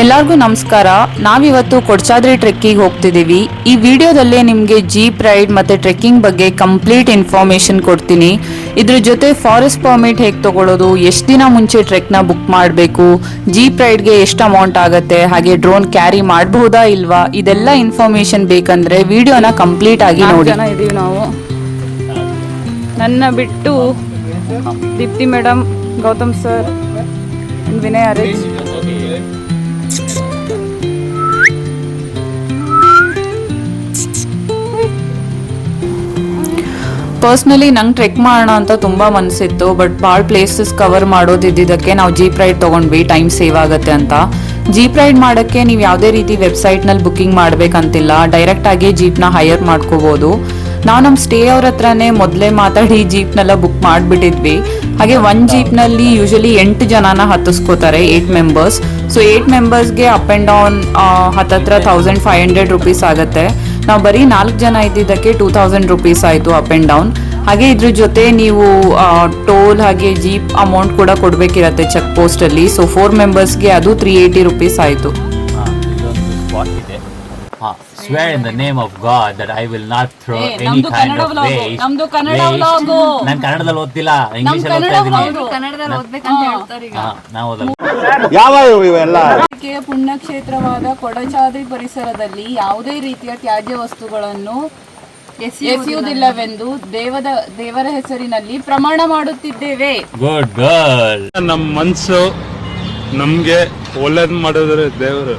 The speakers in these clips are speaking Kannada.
ಎಲ್ಲರಿಗೂ ನಮಸ್ಕಾರ. ನಾವಿವತ್ತು ಕೊಡಚಾದ್ರಿ ಟ್ರೆಕ್ಕಿಂಗ್ ಹೋಗ್ತಿದ್ದೀವಿ. ಈ ವಿಡಿಯೋದಲ್ಲೇ ನಿಮಗೆ ಜೀಪ್ ರೈಡ್ ಮತ್ತು ಟ್ರೆಕ್ಕಿಂಗ್ ಬಗ್ಗೆ ಕಂಪ್ಲೀಟ್ ಇನ್ಫಾರ್ಮೇಷನ್ ಕೊಡ್ತೀನಿ. ಇದ್ರ ಜೊತೆ ಫಾರೆಸ್ಟ್ ಪರ್ಮಿಟ್ ಹೇಗೆ ತಗೊಳ್ಳೋದು, ಎಷ್ಟು ದಿನ ಮುಂಚೆ ಟ್ರೆಕ್ನ ಬುಕ್ ಮಾಡಬೇಕು, ಜೀಪ್ ರೈಡ್ಗೆ ಎಷ್ಟು ಅಮೌಂಟ್ ಆಗುತ್ತೆ, ಹಾಗೆ ಡ್ರೋನ್ ಕ್ಯಾರಿ ಮಾಡಬಹುದಾ ಇಲ್ವಾ, ಇದೆಲ್ಲ ಇನ್ಫಾರ್ಮೇಷನ್ ಬೇಕಂದ್ರೆ ವಿಡಿಯೋನ ಕಂಪ್ಲೀಟ್ ಆಗಿ ನೋಡಿ. ಇದೀವಿ ನಾವು. ನನ್ನ ಬಿಟ್ಟು ದೀಪ್ತಿ ಮೇಡಮ್, ಗೌತಮ್ ಸರ್, ವಿನಯ್ ಅರೇಜ್. ಪರ್ಸ್ನಲಿ ನಂಗೆ ಟ್ರೆಕ್ ಮಾಡೋಣ ಅಂತ ತುಂಬ ಮನಸ್ಸಿತ್ತು, ಬಟ್ ಭಾಳ ಪ್ಲೇಸಸ್ ಕವರ್ ಮಾಡೋದಿದ್ದಕ್ಕೆ ನಾವು ಜೀಪ್ ರೈಡ್ ತೊಗೊಂಡ್ವಿ, ಟೈಮ್ ಸೇವ್ ಆಗುತ್ತೆ ಅಂತ. ಜೀಪ್ ರೈಡ್ ಮಾಡೋಕ್ಕೆ ನೀವು ಯಾವುದೇ ರೀತಿ ವೆಬ್ಸೈಟ್ನಲ್ಲಿ ಬುಕ್ಕಿಂಗ್ ಮಾಡಬೇಕಂತಿಲ್ಲ, ಡೈರೆಕ್ಟಾಗಿ ಜೀಪ್ನ ಹೈಯರ್ ಮಾಡ್ಕೋಬೋದು. ನಾವು ನಮ್ಮ ಸ್ಟೇ ಅವ್ರ ಹತ್ರನೇ ಮೊದಲೇ ಮಾತಾಡಿ ಜೀಪ್ನೆಲ್ಲ ಬುಕ್ ಮಾಡಿಬಿಟ್ಟಿದ್ವಿ. ಹಾಗೆ ಒಂದು ಜೀಪ್ನಲ್ಲಿ ಯೂಶಲಿ 8 ಜನನ ಹತ್ತಿಸ್ಕೋತಾರೆ, 8 ಮೆಂಬರ್ಸ್. ಸೊ 8 ಮೆಂಬರ್ಸ್ಗೆ ಅಪ್ ಆ್ಯಂಡ್ ಡೌನ್ ಹತ್ತತ್ರ 1500 ರೂಪೀಸ್ ಆಗುತ್ತೆ. ನಾವು ಬರೀ 4 ಜನ ಇದ್ದಿದ್ದಕ್ಕೆ 2000 ರೂಪೀಸ್ ಆಯಿತು ಅಪ್ ಆ್ಯಂಡ್ ಡೌನ್. ಹಾಗೆ ಇದ್ರ ಜೊತೆ ನೀವು ಟೋಲ್ ಹಾಗೆ ಜೀಪ್ ಅಮೌಂಟ್ ಕೂಡ ಕೊಡಬೇಕಿರತ್ತೆ ಚೆಕ್ ಪೋಸ್ಟಲ್ಲಿ. ಸೊ 4 ಮೆಂಬರ್ಸ್ಗೆ ಅದು 380 ರೂಪೀಸ್ ಆಯಿತು. Swear in the name of God that I will not throw any kind of waste. ನಮ್ದು ಕನ್ನಡ ವ್ಲಾಗ್. ನಾನು ಕನ್ನಡದಲ್ಲಿ ಓದ್ತಿಲ್ಲ, ಇಂಗ್ಲಿಷ್ ಅಲ್ಲಿ ಓದ್ತಾ ಇದ್ದೀನಿ. ಕನ್ನಡದಲ್ಲಿ ಓದ್ಬೇಕಂತ ಹೇಳ್ತಾರೆ ಈಗ. ನಾವು ಓದಲ್ಲ. ಯಾವ ಇವೆಲ್ಲ ಪುಣ್ಯಕ್ಷೇತ್ರವಾದ ಕೊಡಚಾದ್ರಿ ಪರಿಸರದಲ್ಲಿ ಯಾವುದೇ ರೀತಿಯ ತ್ಯಾಜ್ಯ ವಸ್ತುಗಳನ್ನು ಎಸೆಯುವುದಿಲ್ಲವೆಂದು ದೇವರ ಹೆಸರಿನಲ್ಲಿ ಪ್ರಮಾಣ ಮಾಡುತ್ತಿದ್ದೇವೆ. Good girl. ನಮ್ಮ ಮನಸ್ಸು ನಮ್ಗೆ ಒಳ್ಳೇದ್ ಮಾಡಿದ್ರೆ ದೇವರು.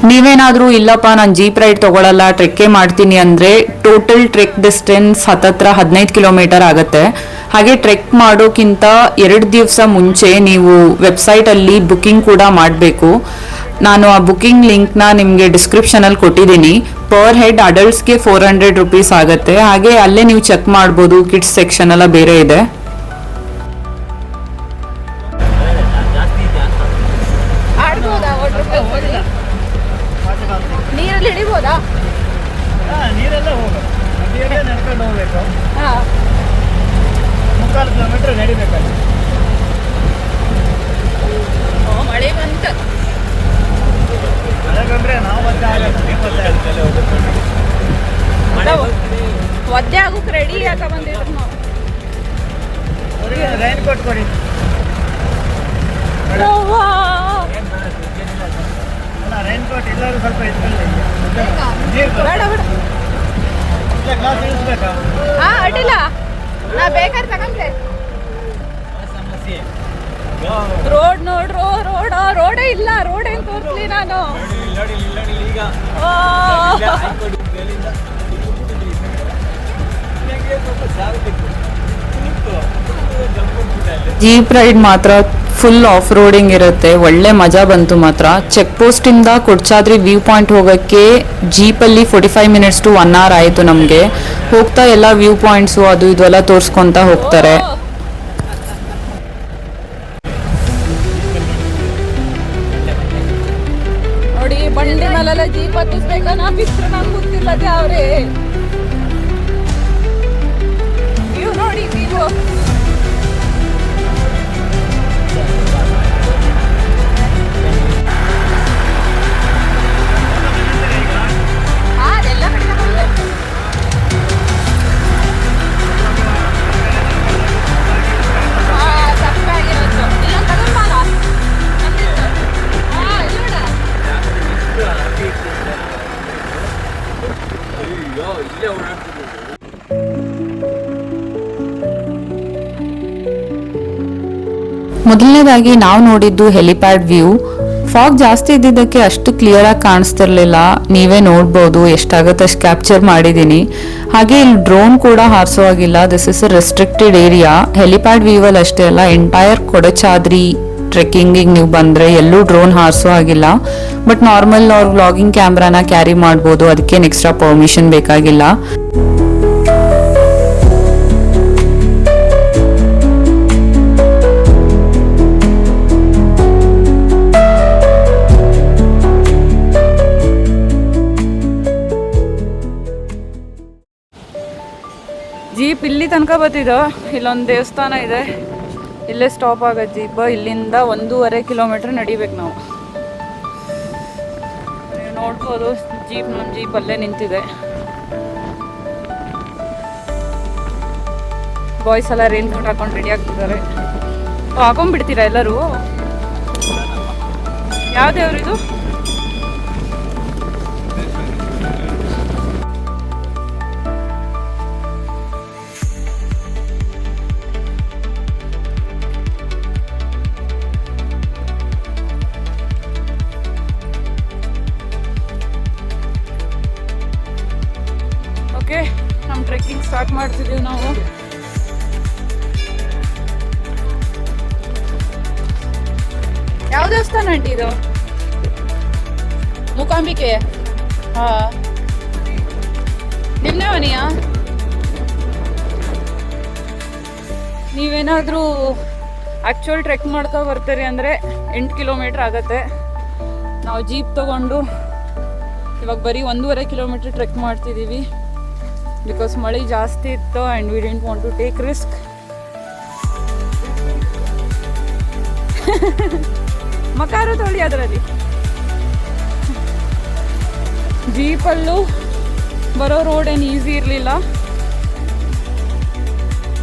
ನೀವೇನಾದ್ರೂ ಇಲ್ಲಪ್ಪ ನಾನು ಜೀಪ್ ರೈಡ್ ತಗೊಳ್ಳಲ್ಲ, ಟ್ರೆಕ್ಕೇ ಮಾಡ್ತೀನಿ ಅಂದ್ರೆ ಟೋಟಲ್ ಟ್ರೆಕ್ ಡಿಸ್ಟೆನ್ಸ್ ಹತ್ತತ್ರ 15 ಕಿಲೋಮೀಟರ್ ಆಗುತ್ತೆ. ಹಾಗೆ ಟ್ರೆಕ್ ಮಾಡೋಕ್ಕಿಂತ 2 ದಿವಸ ಮುಂಚೆ ನೀವು ವೆಬ್ಸೈಟಲ್ಲಿ ಬುಕ್ಕಿಂಗ್ ಕೂಡ ಮಾಡಬೇಕು. ನಾನು ಆ ಬುಕ್ಕಿಂಗ್ ಲಿಂಕ್ನ ನಿಮಗೆ ಡಿಸ್ಕ್ರಿಪ್ಷನಲ್ಲಿ ಕೊಟ್ಟಿದ್ದೀನಿ. ಪರ್ ಹೆಡ್ ಅಡಲ್ಟ್ಸ್ಗೆ 400 ರೂಪೀಸ್ ಆಗುತ್ತೆ. ಹಾಗೆ ಅಲ್ಲೇ ನೀವು ಚೆಕ್ ಮಾಡ್ಬೋದು, ಕಿಡ್ಸ್ ಸೆಕ್ಷನ್ ಎಲ್ಲ ಬೇರೆ ಇದೆ. ನೀರಲ್ಲಿ ಹಿಡಿಬೋದಾ? ನೀರೆಲ್ಲ ಹೋಗೋದು, ನದಿಯಲ್ಲೇ ನಡ್ಕೊಂಡು ಹೋಗ್ಬೇಕು. 3 ಕಿಲೋಮೀಟರ್ ನಡಿಬೇಕಲ್ಲಿ. ಮಳೆ ಬಂತ, ಮಳೆ ಬಂದ್ರೆ ನಾವು ಒದ್ದೆ ಆಗೋಕೆ ರೆಡಿ ಆಗ ಬಂದಿದ್ರು ನಾವು. ರೈನ್ ಕೋಟ್ ಕೊಡಿ. ರೈನ್ ಕೋಟ್ ಎಲ್ಲರೂ ಸ್ವಲ್ಪ ಇಟ್ಕೊಳ್ಳಿ. ಬೇಡ ಬೇಡ, ಗ್ಲಾಸ್ ಇಳಿಸ್ಬೇಕಾ? ಅಡ್ಡಿಲ್ಲ, ನಾ ಬೇಕಾದ್ರೆ ತಗೊಂಡೆ. ರೋಡ್ ನೋಡ್ರು, ರೋಡೇ ಇಲ್ಲ, ರೋಡ್ ಏನ್ ತೋರಿಸ್ಲಿ ನಾನು. ಜೀಪ್ ರೈಡ್ ಮಾತ್ರ ಫುಲ್ ಆಫ್ ರೋಡಿಂಗ್ ಇರುತ್ತೆ, ಒಳ್ಳೆ ಮಜಾ ಬಂತು ಮಾತ್ರ. ಚೆಕ್ ಪೋಸ್ಟ್ ಇಂದ ಕೊಡಚಾದ್ರಿ ವ್ಯೂ ಪಾಯಿಂಟ್ ಹೋಗೋಕ್ಕೆ ಜೀಪಲ್ಲಿ 45 ಮಿನಿಟ್ಸ್ ಟು 1 ಅವರ್ ಆಯಿತು ನಮಗೆ. ಹೋಗ್ತಾ ಎಲ್ಲ ವ್ಯೂ ಪಾಯಿಂಟ್ಸು ಅದು ಇದು ಎಲ್ಲ ತೋರಿಸ್ಕೊತ ಹೋಗ್ತಾರೆ. ನೋಡಿ ಬಂಡಿ ಮೇಲೆಲ್ಲ ಜೀಪ್ ಹತ್ತಿಸ್ಬೇಕ, ನಾ ಬಿಟ್ಟರೆ ನಂಗೆ ಗೊತ್ತಿಲ್ಲದೆ ಅವ್ರೆ. ವ್ಯೂ ನೋಡಿ, ವ್ಯೂ ಮೊದಲನೇದಾಗಿ ನಾವು ನೋಡಿದ್ದು ಹೆಲಿಪ್ಯಾಡ್ ವ್ಯೂ. ಫಾಗ್ ಜಾಸ್ತಿ ಇದ್ದಿದ್ದಕ್ಕೆ ಅಷ್ಟು ಕ್ಲಿಯರ್ ಆಗಿ ಕಾಣಿಸ್ತಿರ್ಲಿಲ್ಲ, ನೀವೇ ನೋಡ್ಬೋದು, ಎಷ್ಟಾಗುತ್ತೆ ಅಷ್ಟು ಕ್ಯಾಪ್ಚರ್ ಮಾಡಿದ್ದೀನಿ. ಹಾಗೆ ಇಲ್ಲಿ ಡ್ರೋನ್ ಕೂಡ ಹಾರಿಸೋ ಆಗಿಲ್ಲ, this is a restricted area. Helipad view ಅಲ್ಲಿ ಅಷ್ಟೇ ಅಲ್ಲ, ಎಂಟೈರ್ ಕೊಡಚಾದ್ರಿ ಟ್ರೆಕ್ಕಿಂಗಿಗೆ ನೀವು ಬಂದರೆ ಎಲ್ಲೂ ಡ್ರೋನ್ ಹಾರಿಸೋ ಆಗಿಲ್ಲ. ಬಟ್ ನಾರ್ಮಲ್ ಅವ್ರ ವ್ಲಾಗಿಂಗ್ ಕ್ಯಾಮ್ರಾನ ಕ್ಯಾರಿ ಮಾಡ್ಬೋದು, ಅದಕ್ಕೇನು ಎಕ್ಸ್ಟ್ರಾ ಪರ್ಮಿಷನ್ ಬೇಕಾಗಿಲ್ಲ. ಜೀಪ್ ಇಲ್ಲಿ ತನಕ ಬರ್ತಿದ್ದೋ. ಇಲ್ಲೊಂದು ದೇವಸ್ಥಾನ ಇದೆ, ಇಲ್ಲೇ ಸ್ಟಾಪ್ ಆಗತ್ತೆ ಜೀಪ್. ಇಲ್ಲಿಂದ 1.5 ಕಿಲೋಮೀಟ್ರ್ ನಡಿಬೇಕು ನಾವು. ನೀವು ನೋಡ್ಬೋದು ನಮ್ಮ ಜೀಪ್ ಅಲ್ಲೇ ನಿಂತಿದೆ. ಬಾಯ್ಸ್ ಎಲ್ಲ ರೈನ್ ಕೋಟ್ ಹಾಕೊಂಡು ರೆಡಿ ಆಗ್ತಿದ್ದಾರೆ. ಹಾಕೊಂಡ್ಬಿಡ್ತೀರಾ ಎಲ್ಲರೂ? ಯಾವ ದೇವ್ರಿದು? ಓಕೆ, ನಮ್ಮ ಟ್ರೆಕ್ಕಿಂಗ್ ಸ್ಟಾರ್ಟ್ ಮಾಡ್ತಿದ್ದೀವಿ ನಾವು. ಯಾವ ದೇವಸ್ಥಾನ ಆಂಟಿ ಇದು? ಮೂಕಾಂಬಿಕೆ? ಹಾ, ನಿನ್ನೆ ಮನೆಯಾ? ನೀವೇನಾದರೂ ಆ್ಯಕ್ಚುಲ್ ಟ್ರೆಕ್ ಮಾಡ್ಕೊ ಬರ್ತೀರಿ ಅಂದರೆ 8 ಕಿಲೋಮೀಟ್ರ್ ಆಗುತ್ತೆ. ನಾವು ಜೀಪ್ ತೊಗೊಂಡು ಇವಾಗ ಬರೀ 1.5 ಕಿಲೋಮೀಟ್ರ್ ಟ್ರೆಕ್ ಮಾಡ್ತಿದ್ದೀವಿ. ಬಿಕಾಸ್ ಮಳೆ ಜಾಸ್ತಿ ಇತ್ತು and we didn't want to take risk. ಮಕಾರು ತೊಳಿ ಅದರಲ್ಲಿ. ಜೀಪಲ್ಲೂ ಬರೋ ರೋಡ್ ಏನು ಈಸಿ ಇರಲಿಲ್ಲ,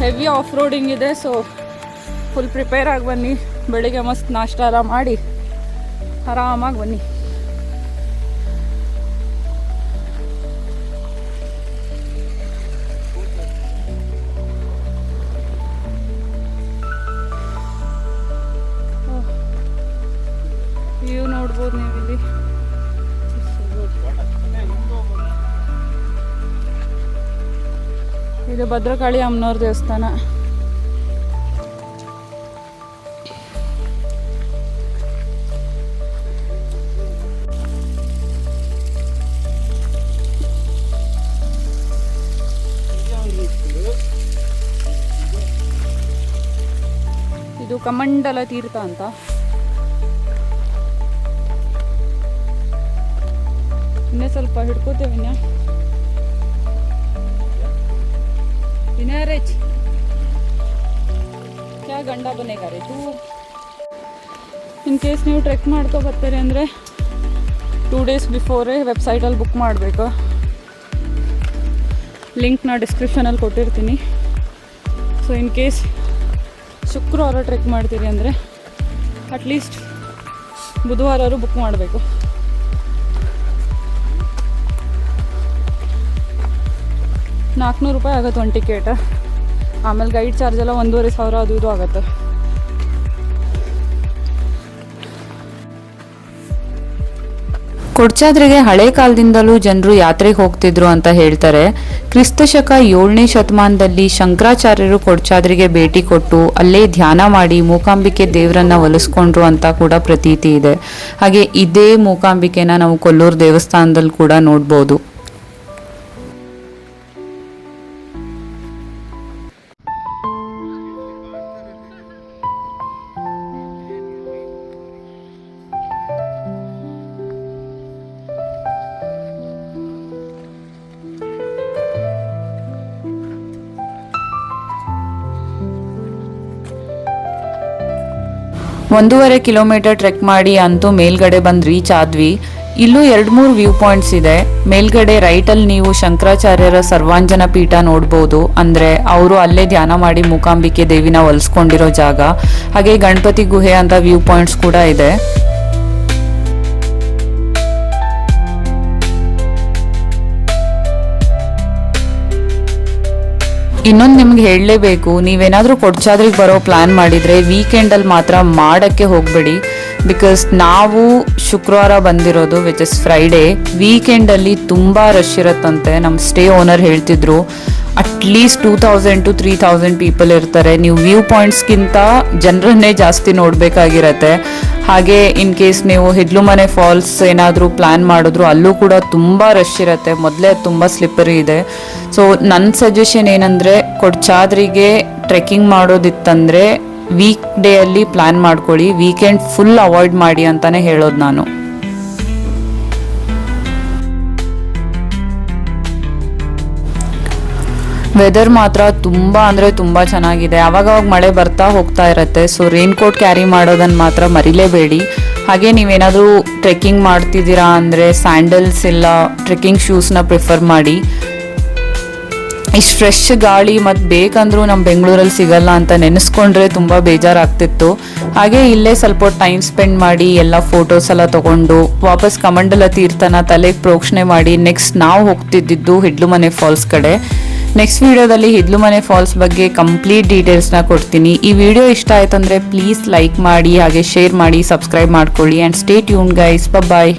ಹೆವಿ ಆಫ್ ರೋಡಿಂಗ್ ಇದೆ. ಸೊ ಫುಲ್ ಪ್ರಿಪೇರ್ ಆಗಿ ಬನ್ನಿ. ಬೆಳಿಗ್ಗೆ ಮಸ್ತ್ ನಾಷ್ಟ ಎಲ್ಲ ಮಾಡಿ ಆರಾಮಾಗಿ ಬನ್ನಿ. ವ್ಯೂ ನೋಡ್ಬೋದು ನೀವು ಇಲ್ಲಿ. ಇದು ಭದ್ರಕಾಳಿ ಅಮ್ಮನವ್ರ ದೇವಸ್ಥಾನ. ಇದು ಕಮಂಡಲ ತೀರ್ಥ ಅಂತ. ಇನ್ನೇ ಸ್ವಲ್ಪ ಹಿಡ್ಕೋತೇವೆ. विनय रेच क्या गंडा बनेगा रे तू. ಇನ್ ಕೇಸ್ ನೀವು ಟ್ರೆಕ್ ಮಾಡ್ಕೊ ಬರ್ತೀರಿ ಅಂದರೆ 2 days ಬಿಫೋರೇ ವೆಬ್ಸೈಟಲ್ಲಿ ಬುಕ್ ಮಾಡಬೇಕು. ಲಿಂಕ್ನ ಡಿಸ್ಕ್ರಿಪ್ಷನಲ್ಲಿ ಕೊಟ್ಟಿರ್ತೀನಿ. ಸೊ ಇನ್ ಕೇಸ್ ಶುಕ್ರವಾರ ಟ್ರೆಕ್ ಮಾಡ್ತೀರಿ ಅಂದರೆ ಅಟ್ಲೀಸ್ಟ್ ಬುಧವಾರ ಬುಕ್ ಮಾಡಬೇಕು. ₹400 ಆಗುತ್ತೆ ಒಂದು ಟಿಕೆಟ್. ಆಮೇಲೆ ಗೈಡ್ ಚಾರ್ಜ್ ಎಲ್ಲ 1500 ಅದು ಇದು ಆಗುತ್ತೆ. ಕೊಡ್ಚಾದ್ರಿಗೆ ಹಳೆ ಕಾಲದಿಂದಲೂ ಜನರು ಯಾತ್ರೆಗೆ ಹೋಗ್ತಿದ್ರು ಅಂತ ಹೇಳ್ತಾರೆ. ಕ್ರಿಸ್ತಶಕ 7ನೇ ಶತಮಾನದಲ್ಲಿ ಶಂಕರಾಚಾರ್ಯರು ಕೊಡ್ಚಾದ್ರಿಗೆ ಭೇಟಿ ಕೊಟ್ಟು ಅಲ್ಲೇ ಧ್ಯಾನ ಮಾಡಿ ಮೂಕಾಂಬಿಕೆ ದೇವರನ್ನ ಒಲಿಸ್ಕೊಂಡ್ರು ಅಂತ ಕೂಡ ಪ್ರತೀತಿ ಇದೆ. ಹಾಗೆ ಇದೇ ಮೂಕಾಂಬಿಕೆನ ನಾವು ಕೊಲ್ಲೂರು ದೇವಸ್ಥಾನದಲ್ಲಿ ಕೂಡ ನೋಡ್ಬೋದು. ಒಂದೂವರೆ ಕಿಲೋಮೀಟರ್ ಟ್ರೆಕ್ ಮಾಡಿ ಅಂತೂ ಮೇಲ್ಗಡೆ ಬಂದು ರೀಚ್ ಆದ್ವಿ. ಇಲ್ಲೂ 2-3 ವ್ಯೂ ಪಾಯಿಂಟ್ಸ್ ಇದೆ. ಮೇಲ್ಗಡೆ ರೈಟಲ್ಲಿ ನೀವು ಶಂಕರಾಚಾರ್ಯರ ಸರ್ವಾಂಜನ ಪೀಠ ನೋಡ್ಬೋದು. ಅಂದರೆ ಅವರು ಅಲ್ಲೇ ಧ್ಯಾನ ಮಾಡಿ ಮೂಕಾಂಬಿಕೆ ದೇವಿನ ಒಲಿಸ್ಕೊಂಡಿರೋ ಜಾಗ. ಹಾಗೆ ಗಣಪತಿ ಗುಹೆ ಅಂತ ವ್ಯೂ ಪಾಯಿಂಟ್ಸ್ ಕೂಡ ಇದೆ. ಇನ್ನೊಂದು ನಿಮ್ಗೆ ಹೇಳಲೇಬೇಕು, ನೀವೇನಾದರೂ ಕೊಡ್ಚಾದ್ರಿಗೆ ಬರೋ ಪ್ಲ್ಯಾನ್ ಮಾಡಿದರೆ ವೀಕೆಂಡಲ್ಲಿ ಮಾತ್ರ ಮಾಡೋಕ್ಕೆ ಹೋಗಬೇಡಿ. ಬಿಕಾಸ್ ನಾವು ಶುಕ್ರವಾರ ಬಂದಿರೋದು ವಿಚ್ ಇಸ್ ಫ್ರೈಡೇ. ವೀಕೆಂಡಲ್ಲಿ ತುಂಬ ರಶ್ ಇರುತ್ತಂತೆ. ನಮ್ಮ ಸ್ಟೇ ಓನರ್ ಹೇಳ್ತಿದ್ರು ಅಟ್ಲೀಸ್ಟ್ 2000 to 3000 ಪೀಪಲ್ ಇರ್ತಾರೆ. ನೀವು ವ್ಯೂ ಪಾಯಿಂಟ್ಸ್ಗಿಂತ ಜನರನ್ನೇ ಜಾಸ್ತಿ ನೋಡಬೇಕಾಗಿರತ್ತೆ. ಹಾಗೆ ಇನ್ ಕೇಸ್ ನೀವು ಹಿಡ್ಲುಮನೆ ಫಾಲ್ಸ್ ಏನಾದರೂ ಪ್ಲ್ಯಾನ್ ಮಾಡಿದ್ರು ಅಲ್ಲೂ ಕೂಡ ತುಂಬ ರಶ್ ಇರುತ್ತೆ. ಮೊದಲೇ ತುಂಬ ಸ್ಲಿಪ್ಪರಿ ಇದೆ. ಸೊ ನನ್ನ ಸಜೆಷನ್ ಏನಂದರೆ ಕೊಡ್ಚಾದ್ರಿಗೆ ಟ್ರೆಕ್ಕಿಂಗ್ ಮಾಡೋದಿತ್ತಂದರೆ ವೀಕ್ ಡೇ ಅಲ್ಲಿ ಪ್ಲ್ಯಾನ್ ಮಾಡ್ಕೊಳ್ಳಿ. ವೀಕೆಂಡ್ ಫುಲ್ ಅವಾಯ್ಡ್ ಮಾಡಿ ಅಂತಲೇ ಹೇಳೋದು ನಾನು. ವೆದರ್ ಮಾತ್ರ ತುಂಬ ಅಂದರೆ ತುಂಬ ಚೆನ್ನಾಗಿದೆ. ಅವಾಗವಾಗ ಮಳೆ ಬರ್ತಾ ಹೋಗ್ತಾ ಇರುತ್ತೆ. ಸೊ ರೈನ್ ಕೋಟ್ ಕ್ಯಾರಿ ಮಾಡೋದನ್ನು ಮಾತ್ರ ಮರಿಲೇಬೇಡಿ. ಹಾಗೆ ನೀವೇನಾದರೂ ಟ್ರೆಕ್ಕಿಂಗ್ ಮಾಡ್ತಿದ್ದೀರಾ ಅಂದರೆ ಸ್ಯಾಂಡಲ್ಸ್ ಇಲ್ಲ ಟ್ರೆಕ್ಕಿಂಗ್ ಶೂಸ್ನ ಪ್ರಿಫರ್ ಮಾಡಿ. ಇಷ್ಟು ಫ್ರೆಶ್ ಗಾಳಿ ಮತ್ತು ಬೇಕಂದ್ರೂ ನಮ್ಮ ಬೆಂಗಳೂರಲ್ಲಿ ಸಿಗಲ್ಲ ಅಂತ ನೆನೆಸ್ಕೊಂಡ್ರೆ ತುಂಬ ಬೇಜಾರಾಗ್ತಿತ್ತು. ಹಾಗೆ ಇಲ್ಲೇ ಸ್ವಲ್ಪ ಟೈಮ್ ಸ್ಪೆಂಡ್ ಮಾಡಿ ಎಲ್ಲ ಫೋಟೋಸ್ ಎಲ್ಲ ತೊಗೊಂಡು ವಾಪಸ್ ಕಮಂಡಲ ತೀರ್ಥನ ತಲೆಗೆ ಪ್ರೋಕ್ಷಣೆ ಮಾಡಿ ನೆಕ್ಸ್ಟ್ ನಾವು ಹೋಗ್ತಿದ್ದಿದ್ದು ಹಿಡ್ಲುಮನೆ ಫಾಲ್ಸ್ ಕಡೆ. ನೆಕ್ಸ್ಟ್ ವಿಡಿಯೋದಲ್ಲಿ ಹಿಡ್ಲುಮನೆ ಫಾಲ್ಸ್ ಬಗ್ಗೆ ಕಂಪ್ಲೀಟ್ ಡೀಟೇಲ್ಸ್ನ ಕೊಡ್ತೀನಿ. ಈ ವಿಡಿಯೋ ಇಷ್ಟ ಆಯ್ತು ಅಂದರೆ ಪ್ಲೀಸ್ ಲೈಕ್ ಮಾಡಿ, ಹಾಗೆ ಶೇರ್ ಮಾಡಿ, ಸಬ್ಸ್ಕ್ರೈಬ್ ಮಾಡ್ಕೊಳ್ಳಿ and stay tune guys. Bye.